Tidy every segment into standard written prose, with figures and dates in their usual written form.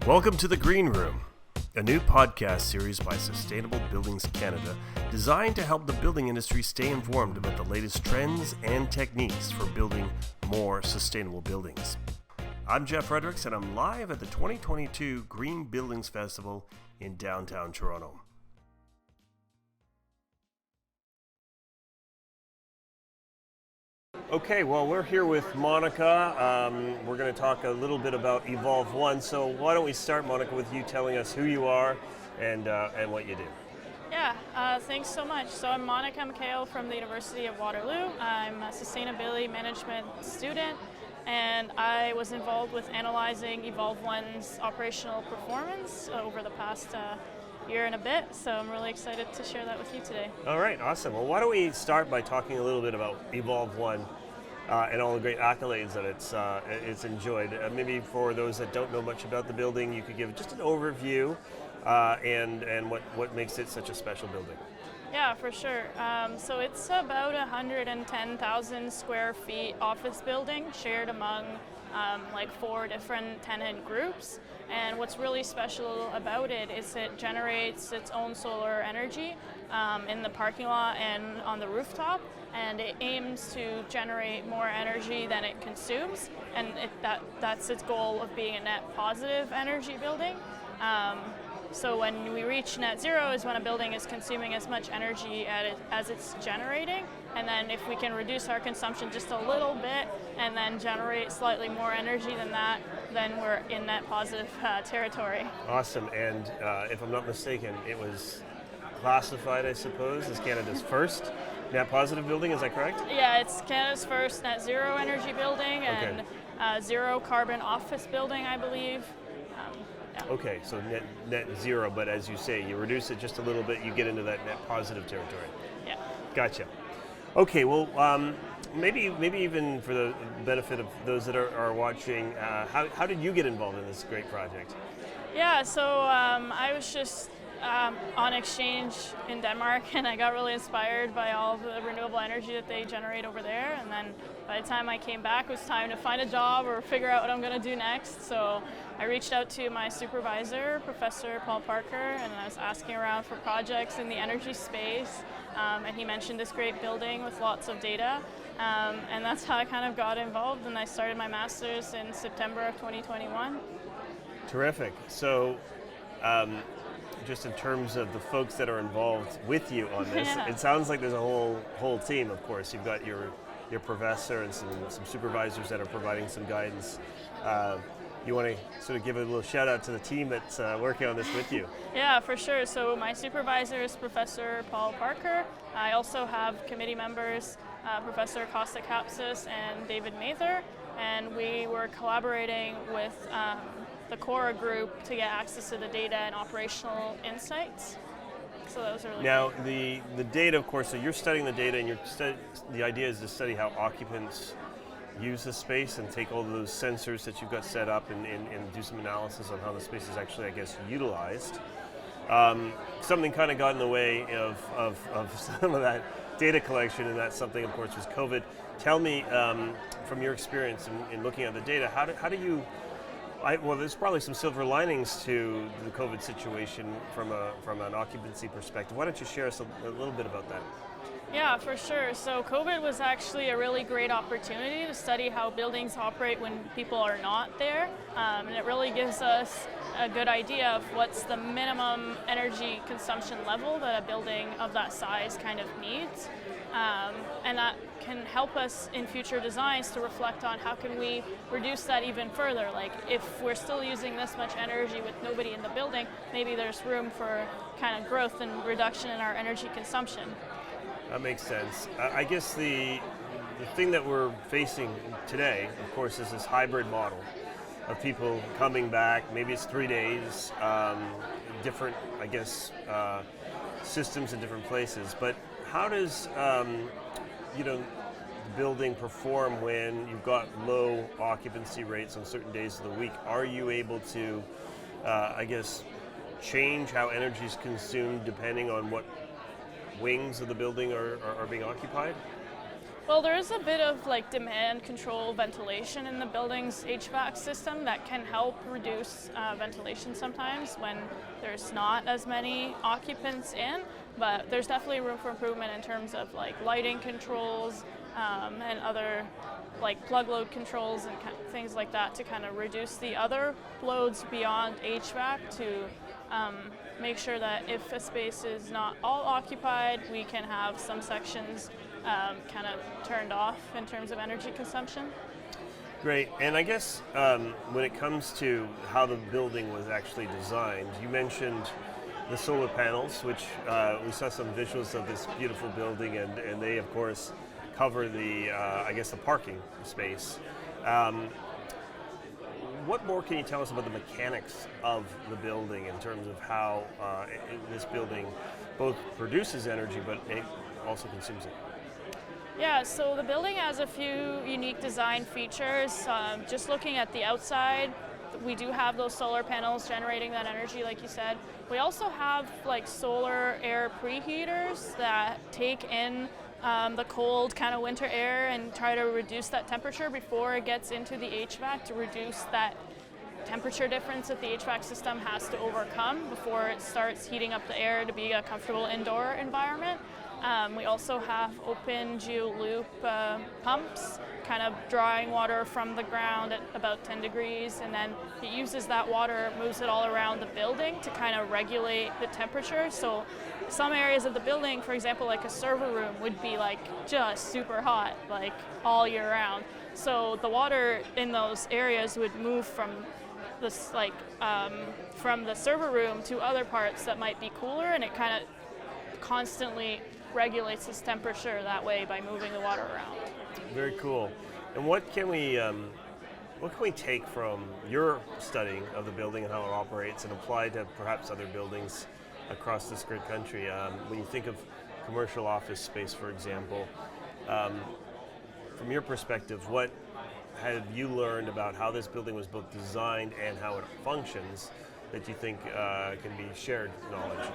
Welcome to the Green Room, a new podcast series by Sustainable Buildings Canada designed to help the building industry stay informed about the latest trends and techniques for building more sustainable buildings. I'm Jeff Fredericks, and I'm live at the 2022 Green Buildings Festival in downtown Toronto. Okay, well, we're here with Monika. We're going to talk a little bit about Evolv1. So why don't we start, Monika, with you telling us who you are and what you do. Yeah, thanks so much. So I'm Monika Mikhail from the University of Waterloo. I'm a sustainability management student, and I was involved with analyzing Evolv1's operational performance over the past year and a bit, so I'm really excited to share that with you today. All right, awesome. Well, why don't we start by talking a little bit about Evolv1 and all the great accolades that it's enjoyed. Maybe for those that don't know much about the building, you could give just an overview and what makes it such a special building. Yeah, for sure. So it's about 110,000 square feet office building shared among like 4 different tenant groups. And what's really special about it is it generates its own solar energy in the parking lot and on the rooftop, and it aims to generate more energy than it consumes, and that's its goal of being a net positive energy building. So when we reach net zero is when a building is consuming as much energy as it's generating, and then if we can reduce our consumption just a little bit and then generate slightly more energy than that, then we're in net positive territory. Awesome, and if I'm not mistaken, it was classified, I suppose, as Canada's first net positive building, is that correct? Yeah, it's Canada's first net zero energy building and zero carbon office building, I believe. Yeah. Okay, so net zero, but as you say, you reduce it just a little bit, you get into that net positive territory. Yeah. Gotcha. Okay, well, maybe even for the benefit of those that are watching, how did you get involved in this great project? Yeah, so I was just on exchange in Denmark, and I got really inspired by all the renewable energy that they generate over there, and then by the time I came back, it was time to find a job or figure out what I'm going to do next. So I reached out to my supervisor, Professor Paul Parker, and I was asking around for projects in the energy space, and he mentioned this great building with lots of data, and that's how I kind of got involved, and I started my master's in September of 2021. Terrific. So just in terms of the folks that are involved with you on this, It sounds like there's a whole team, of course. You've got your professor and some supervisors that are providing some guidance. You want to sort of give a little shout out to the team that's working on this with you? Yeah, for sure. So my supervisor is Professor Paul Parker. I also have committee members, Professor Costa Kapsis and David Mather, and we were collaborating with the Cora group to get access to the data and operational insights. So that was really Now, the data, of course, so you're studying the data, and the idea is to study how occupants use the space and take all of those sensors that you've got set up and do some analysis on how the space is actually, I guess, utilized. Something kind of got in the way of some of that data collection, and that's something, of course, was COVID. Tell me, from your experience in looking at the data, how do you... well, there's probably some silver linings to the COVID situation from an occupancy perspective. Why don't you share us a little bit about that? Yeah, for sure. So COVID was actually a really great opportunity to study how buildings operate when people are not there. And it really gives us a good idea of what's the minimum energy consumption level that a building of that size kind of needs. And that can help us in future designs to reflect on how can we reduce that even further. Like if we're still using this much energy with nobody in the building, maybe there's room for kind of growth and reduction in our energy consumption. That makes sense. I guess the thing that we're facing today, of course, is this hybrid model of people coming back. Maybe it's 3 days, different, I guess, systems in different places. But how does the building perform when you've got low occupancy rates on certain days of the week? Are you able to, I guess, change how energy is consumed depending on what wings of the building are being occupied? Well, there is a bit of like demand control ventilation in the building's HVAC system that can help reduce ventilation sometimes when there's not as many occupants in, but there's definitely room for improvement in terms of like lighting controls and other like plug load controls and things like that to kind of reduce the other loads beyond HVAC to make sure that if a space is not all occupied, we can have some sections kind of turned off in terms of energy consumption. Great. And I guess when it comes to how the building was actually designed, you mentioned the solar panels, which we saw some visuals of this beautiful building, and they, of course, cover the, I guess, the parking space. What more can you tell us about the mechanics of the building in terms of how this building both produces energy, but it also consumes it? Yeah, so the building has a few unique design features. Just looking at the outside, we do have those solar panels generating that energy, like you said. We also have like solar air preheaters that take in the cold kind of winter air and try to reduce that temperature before it gets into the HVAC to reduce that temperature difference that the HVAC system has to overcome before it starts heating up the air to be a comfortable indoor environment. We also have open geo-loop pumps, kind of drawing water from the ground at about 10 degrees, and then it uses that water, moves it all around the building to kind of regulate the temperature. So some areas of the building, for example, like a server room, would be like just super hot, like all year round. So the water in those areas would move from this, from the server room to other parts that might be cooler, and it kind of constantly regulates its temperature that way by moving the water around. Very cool. And what can we take from your studying of the building and how it operates and apply to perhaps other buildings across this great country? When you think of commercial office space, for example, from your perspective, what have you learned about how this building was both designed and how it functions that you think can be shared knowledge?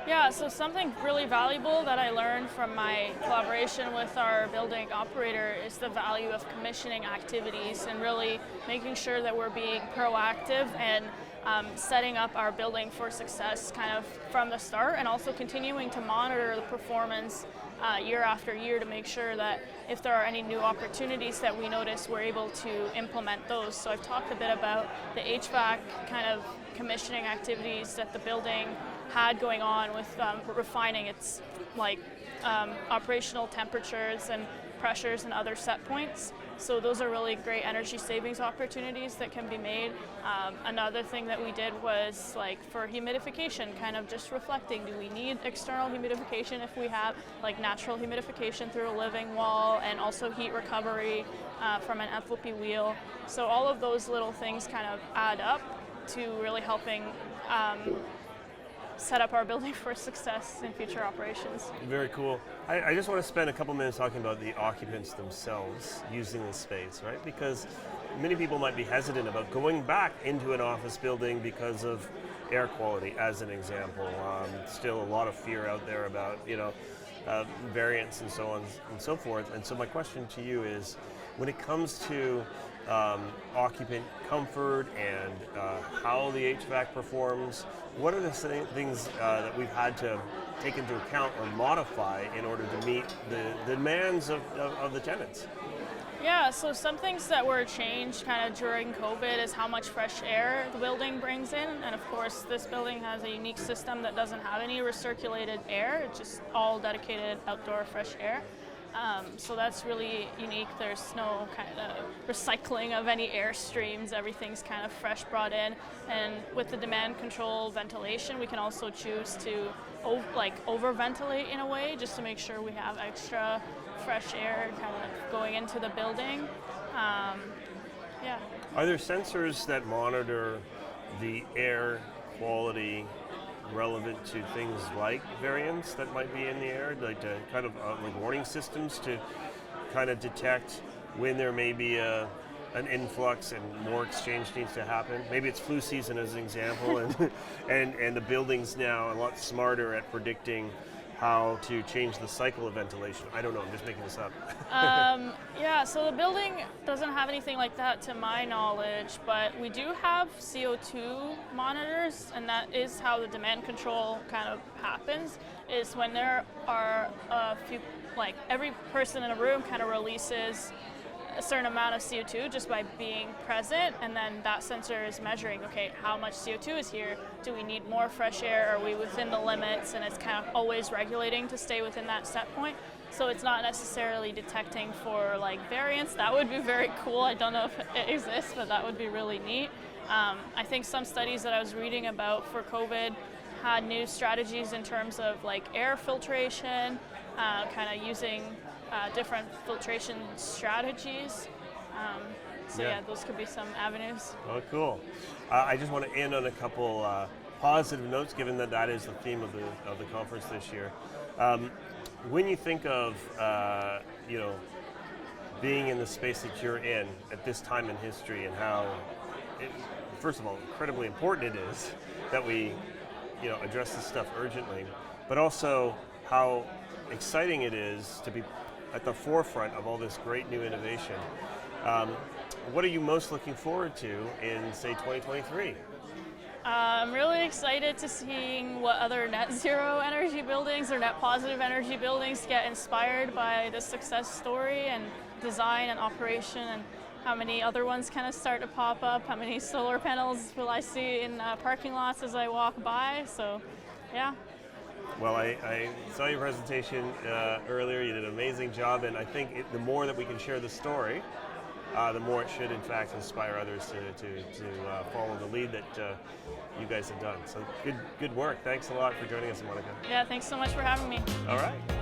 Yeah, so something really valuable that I learned from my collaboration with our building operator is the value of commissioning activities and really making sure that we're being proactive and setting up our building for success kind of from the start, and also continuing to monitor the performance year after year to make sure that if there are any new opportunities that we notice, we're able to implement those. So I've talked a bit about the HVAC kind of commissioning activities that the building had going on with refining its operational temperatures and pressures and other set points. So those are really great energy savings opportunities that can be made. Another thing that we did was like for humidification, kind of just reflecting, do we need external humidification if we have like natural humidification through a living wall, and also heat recovery from an enthalpy wheel. So all of those little things kind of add up to really helping set up our building for success in future operations. Very cool. I just want to spend a couple minutes talking about the occupants themselves using the space, right? Because many people might be hesitant about going back into an office building because of air quality, as an example. Still a lot of fear out there about, variants and so on and so forth. And so my question to you is, when it comes to occupant comfort and how the HVAC performs, what are the things that we've had to take into account or modify in order to meet the demands of the tenants? Yeah, so some things that were changed kind of during COVID is how much fresh air the building brings in. And of course, this building has a unique system that doesn't have any recirculated air. It's just all dedicated outdoor fresh air. So that's really unique. There's no kind of recycling of any air streams. Everything's kind of fresh brought in. And with the demand control ventilation, we can also choose to over ventilate in a way, just to make sure we have extra fresh air kind of going into the building. Yeah. Are there sensors that monitor the air quality relevant to things like variants that might be in the air, like kind of like warning systems to kind of detect when there may be an influx and more exchange needs to happen? Maybe it's flu season as an example, and the building's now a lot smarter at predicting how to change the cycle of ventilation. I don't know, I'm just making this up. Yeah, so the building doesn't have anything like that to my knowledge, but we do have CO2 monitors, and that is how the demand control kind of happens, is when there are a few, like every person in a room kind of releases a certain amount of CO2 just by being present, and then that sensor is measuring, okay, how much CO2 is here? Do we need more fresh air? Are we within the limits? And it's kind of always regulating to stay within that set point. So it's not necessarily detecting for like variance. That would be very cool. I don't know if it exists, but that would be really neat. I think some studies that I was reading about for COVID had new strategies in terms of like air filtration, kind of using different filtration strategies. So yeah, those could be some avenues. Oh, cool. I just want to end on a couple positive notes, given that that is the theme of the conference this year. When you think of being in the space that you're in at this time in history, and how, first of all, incredibly important it is that we address this stuff urgently, but also how exciting it is to be at the forefront of all this great new innovation. What are you most looking forward to in, say, 2023? I'm really excited to seeing what other net zero energy buildings or net positive energy buildings get inspired by this success story and design and operation, and how many other ones kind of start to pop up. How many solar panels will I see in parking lots as I walk by? So, yeah. Well, I saw your presentation earlier. You did an amazing job, and I think the more that we can share the story, the more it should, in fact, inspire others to follow the lead that you guys have done. So good work. Thanks a lot for joining us, Monika. Yeah, thanks so much for having me. All right.